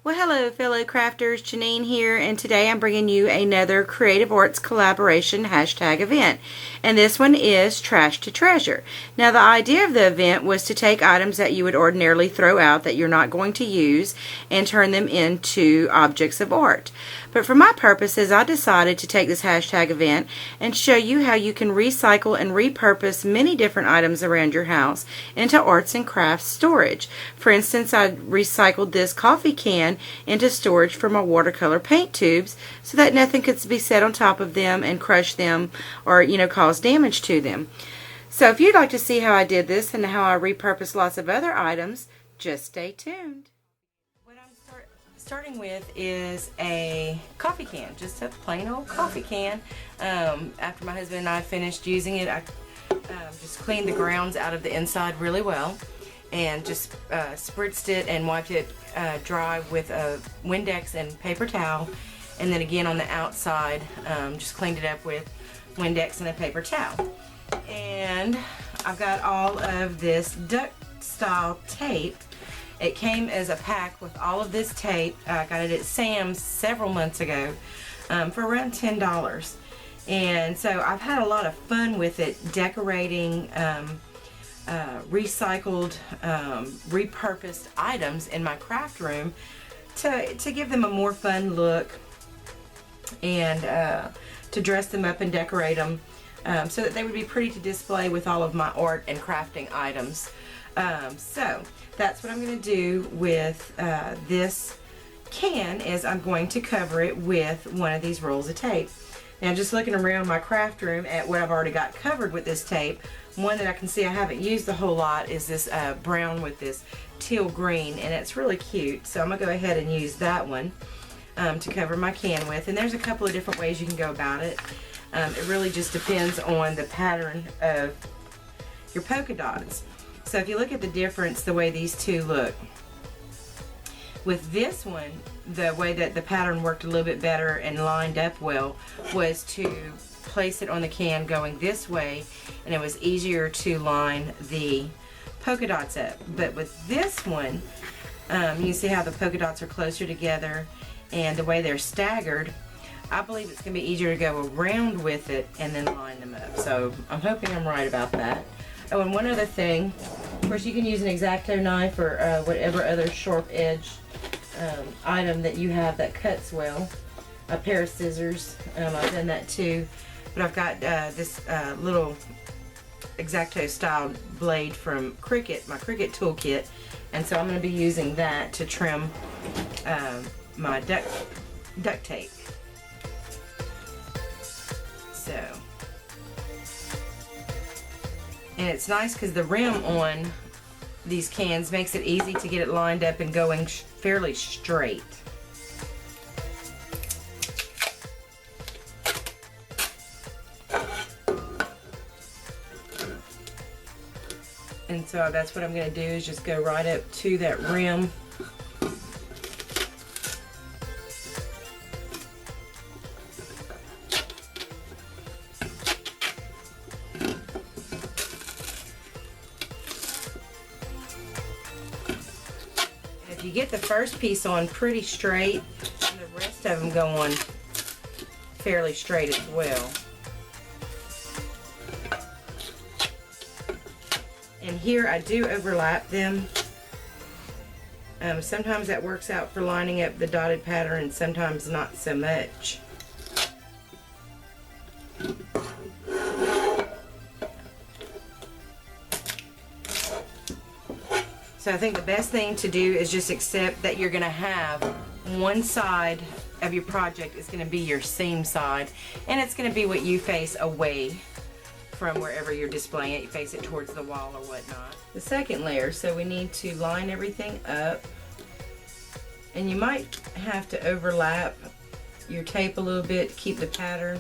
Well, hello fellow crafters, Janine here, and today I'm bringing you another Creative Arts Collaboration hashtag event, and this one is Trash to Treasure. Now the idea of the event was to take items that you would ordinarily throw out that you're not going to use and turn them into objects of art. But for my purposes, I decided to take this hashtag event and show you how you can recycle and repurpose many different items around your house into arts and crafts storage. For instance, I recycled this coffee can into storage for my watercolor paint tubes so that nothing could be set on top of them and crush them or, cause damage to them. So if you'd like to see how I did this and how I repurposed lots of other items, just stay tuned. What I'm starting with is a coffee can, just a plain old coffee can. After my husband and I finished using it, I just cleaned the grounds out of the inside really well and just spritzed it and wiped it dry with a Windex and paper towel, and then again on the outside just cleaned it up with Windex and a paper towel. And I've got all of this duct style tape. It came as a pack with all of this tape. I got it at Sam's several months ago for around $10. And so I've had a lot of fun with it, decorating recycled, repurposed items in my craft room to give them a more fun look and to dress them up and decorate them so that they would be pretty to display with all of my art and crafting items. So that's what I'm going to do with this can, is I'm going to cover it with one of these rolls of tape. Now, just looking around my craft room at what I've already got covered with this tape, one that I can see I haven't used a whole lot is this brown with this teal green, and it's really cute. So I'm going to go ahead and use that one to cover my can with. And there's a couple of different ways you can go about it. It really just depends on the pattern of your polka dots. So if you look at the difference, the way these two look. With this one, the way that the pattern worked a little bit better and lined up well was to place it on the can going this way, and it was easier to line the polka dots up. But with this one, you see how the polka dots are closer together and the way they're staggered. I believe it's going to be easier to go around with it and then line them up. So I'm hoping I'm right about that. Oh, and one other thing, of course you can use an X-Acto knife or whatever other sharp edge item that you have that cuts well. A pair of scissors, I've done that too. But I've got this little X-Acto style blade from Cricut, my Cricut toolkit, and so I'm going to be using that to trim my duct tape. So, and it's nice because the rim on these cans makes it easy to get it lined up and going fairly straight. And so that's what I'm going to do, is just go right up to that rim. If you get the first piece on pretty straight, and the rest of them go on fairly straight as well. And here I do overlap them. Sometimes that works out for lining up the dotted pattern and sometimes not so much. So I think the best thing to do is just accept that you're going to have one side of your project is going to be your seam side, and it's going to be what you face away from wherever you're displaying it. You face it towards the wall or whatnot. The second layer, so we need to line everything up, and you might have to overlap your tape a little bit to keep the pattern.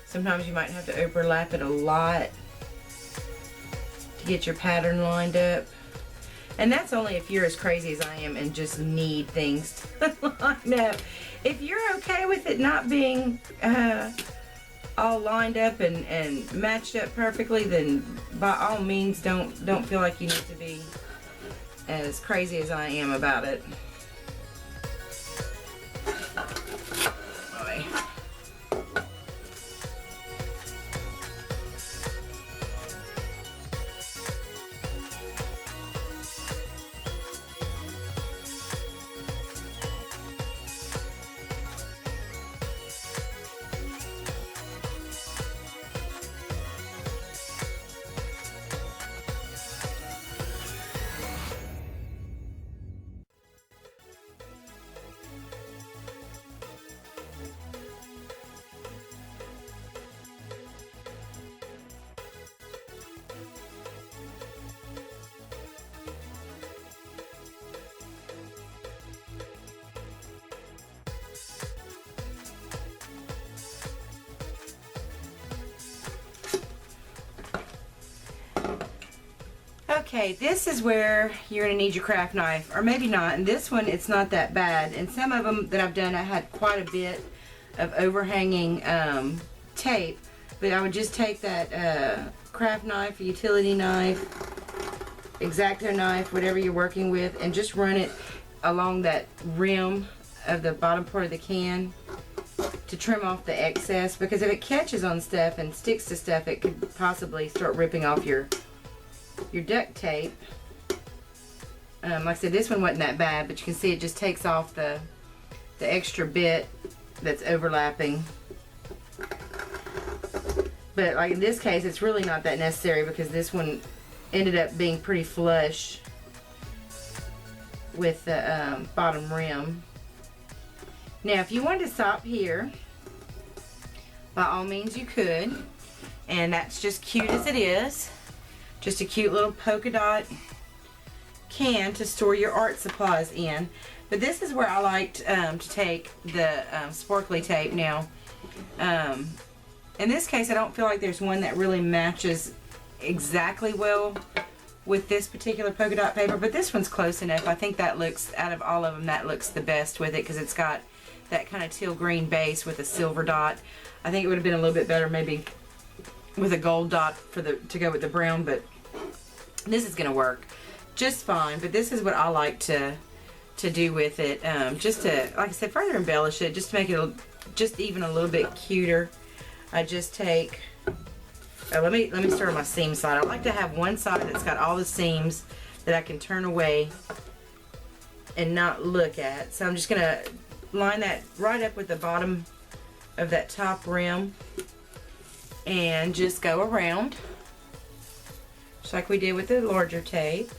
Sometimes you might have to overlap it a lot to get your pattern lined up. And that's only if you're as crazy as I am and just need things to line up. If you're okay with it not being all lined up and matched up perfectly, then by all means don't feel like you need to be as crazy as I am about it. Okay, this is where you're going to need your craft knife, or maybe not. And this one, it's not that bad. And some of them that I've done, I had quite a bit of overhanging tape. But I would just take that craft knife, utility knife, X-Acto knife, whatever you're working with, and just run it along that rim of the bottom part of the can to trim off the excess, because if it catches on stuff and sticks to stuff, it could possibly start ripping off your duct tape. Like I said, this one wasn't that bad, but you can see it just takes off the extra bit that's overlapping. But like in this case, it's really not that necessary because this one ended up being pretty flush with the bottom rim. Now, if you wanted to stop here, by all means you could, and that's just cute as it is. Just a cute little polka dot can to store your art supplies in. But this is where I liked to take the sparkly tape. Now, in this case, I don't feel like there's one that really matches exactly well with this particular polka dot paper, but this one's close enough. I think that looks, out of all of them, that looks the best with it because it's got that kind of teal green base with a silver dot. I think it would have been a little bit better maybe with a gold dot for to go with the brown, but this is gonna work just fine. But this is what I like to do with it, just to, like I said, further embellish it, just to make it just even a little bit cuter. I just take, let me start on my seam side. I like to have one side that's got all the seams that I can turn away and not look at. So I'm just gonna line that right up with the bottom of that top rim and just go around just like we did with the larger tape.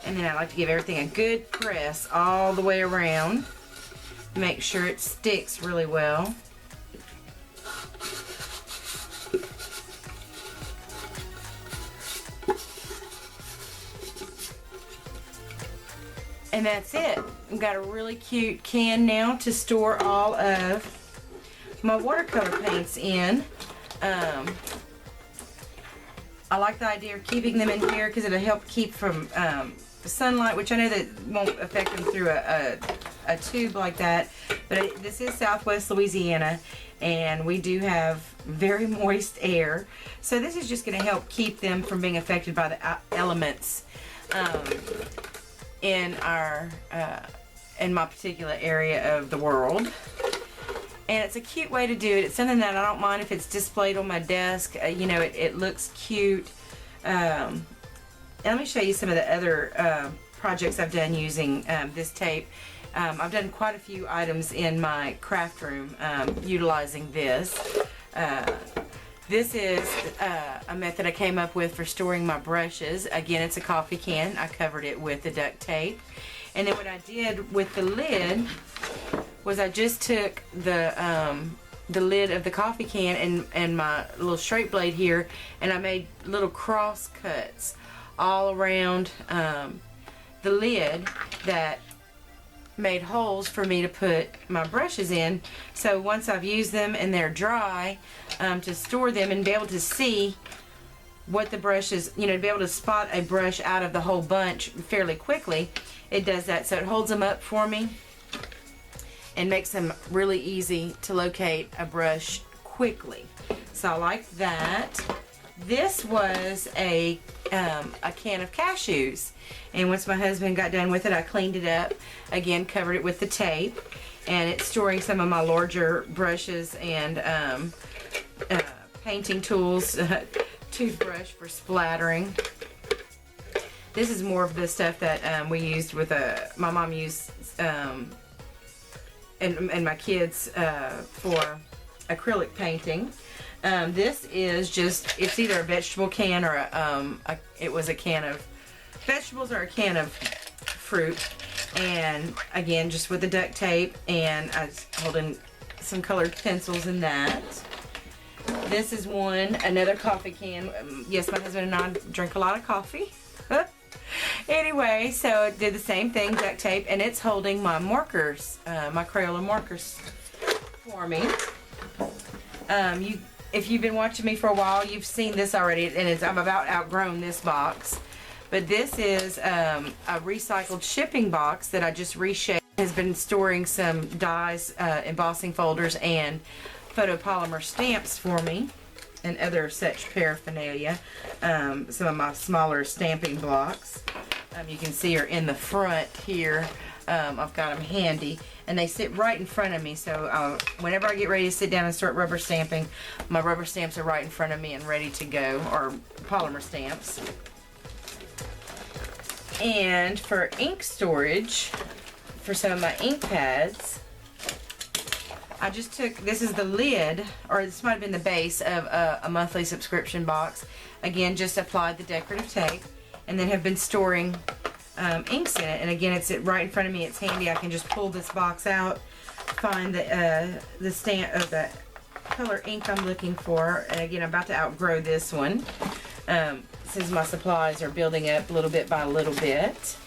And then I like to give everything a good press all the way around. Make sure it sticks really well. And that's it. I've got a really cute can now to store all of my watercolor paints in. I like the idea of keeping them in here because it'll help keep from sunlight, which I know that won't affect them through a tube like that. But this is Southwest Louisiana, and we do have very moist air. So this is just going to help keep them from being affected by the elements in my particular area of the world. And it's a cute way to do it. It's something that I don't mind if it's displayed on my desk. You know, it looks cute. And let me show you some of the other projects I've done using this tape. I've done quite a few items in my craft room utilizing this. This is a method I came up with for storing my brushes. Again, it's a coffee can. I covered it with the duct tape. And then what I did with the lid was I just took the lid of the coffee can and my little straight blade here, and I made little cross cuts all around the lid that made holes for me to put my brushes in. So once I've used them and they're dry, to store them and be able to see what the brushes, you know, to be able to spot a brush out of the whole bunch fairly quickly, it does that. So it holds them up for me and makes them really easy to locate a brush quickly. So I like that. This was a can of cashews, and once my husband got done with it, I cleaned it up, again covered it with the tape, and it's storing some of my larger brushes and painting tools, toothbrush for splattering. This is more of the stuff that we used with my mom used and my kids for acrylic painting. This is just, it's either a vegetable can or it was a can of vegetables or a can of fruit. And again, just with the duct tape, and I was holding some colored pencils in that. This is one, another coffee can. Yes, my husband and I drink a lot of coffee. Anyway, so it did the same thing, duct tape, and it's holding my markers, my Crayola markers for me. If you've been watching me for a while, you've seen this already, and I'm about outgrown this box. But this is a recycled shipping box that I just reshaped. It has been storing some dies, embossing folders, and photopolymer stamps for me, and other such paraphernalia. Some of my smaller stamping blocks. You can see are in the front here. I've got them handy, and they sit right in front of me, so whenever I get ready to sit down and start rubber stamping, my rubber stamps are right in front of me and ready to go, or polymer stamps. And for ink storage, for some of my ink pads, I just took, this is the lid, or this might have been the base of a monthly subscription box. Again, just applied the decorative tape, and then have been storing inks in it. And again, it's right in front of me. It's handy. I can just pull this box out, find the stamp of the color ink I'm looking for. And again, I'm about to outgrow this one, since my supplies are building up little bit by little bit.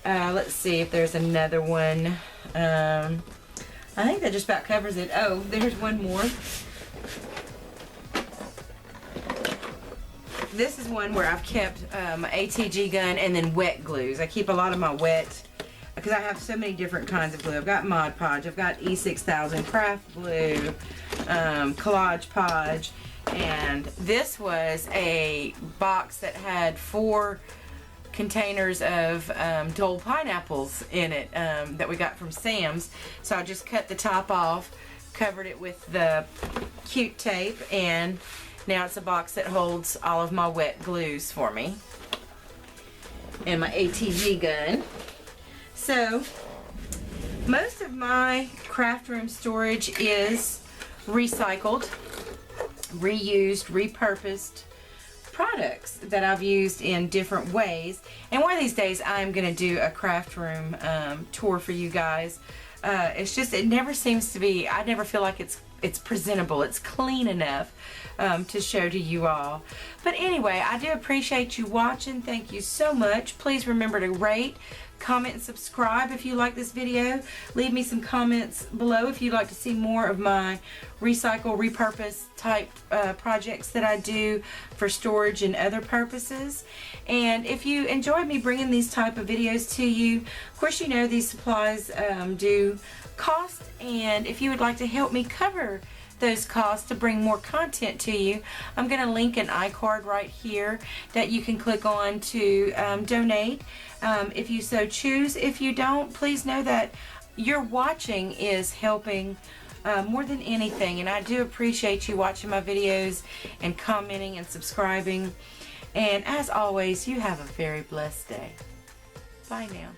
Let's see if there's another one. I think that just about covers it. Oh, there's one more. This is one where I've kept my ATG gun and then wet glues. I keep a lot of my wet, because I have so many different kinds of glue. I've got Mod Podge, I've got E6000 craft glue, Collage Podge, and this was a box that had 4 containers of Dole pineapples in it that we got from Sam's. So I just cut the top off, covered it with the cute tape, and now it's a box that holds all of my wet glues for me. And my ATG gun. So most of my craft room storage is recycled, reused, repurposed products that I've used in different ways. And one of these days I'm going to do a craft room tour for you guys. It's just, it never seems to be, I never feel like it's presentable, it's clean enough to show to you all. But anyway, I do appreciate you watching. Thank you so much. Please remember to rate, comment, and subscribe if you like this video. Leave me some comments below if you'd like to see more of my recycle, repurpose type projects that I do for storage and other purposes. And if you enjoyed me bringing these type of videos to you, of course you know these supplies do cost, and if you would like to help me cover those costs to bring more content to you, I'm going to link an iCard right here that you can click on to donate if you so choose. If you don't, please know that your watching is helping more than anything, and I do appreciate you watching my videos and commenting and subscribing. And as always, you have a very blessed day. Bye now.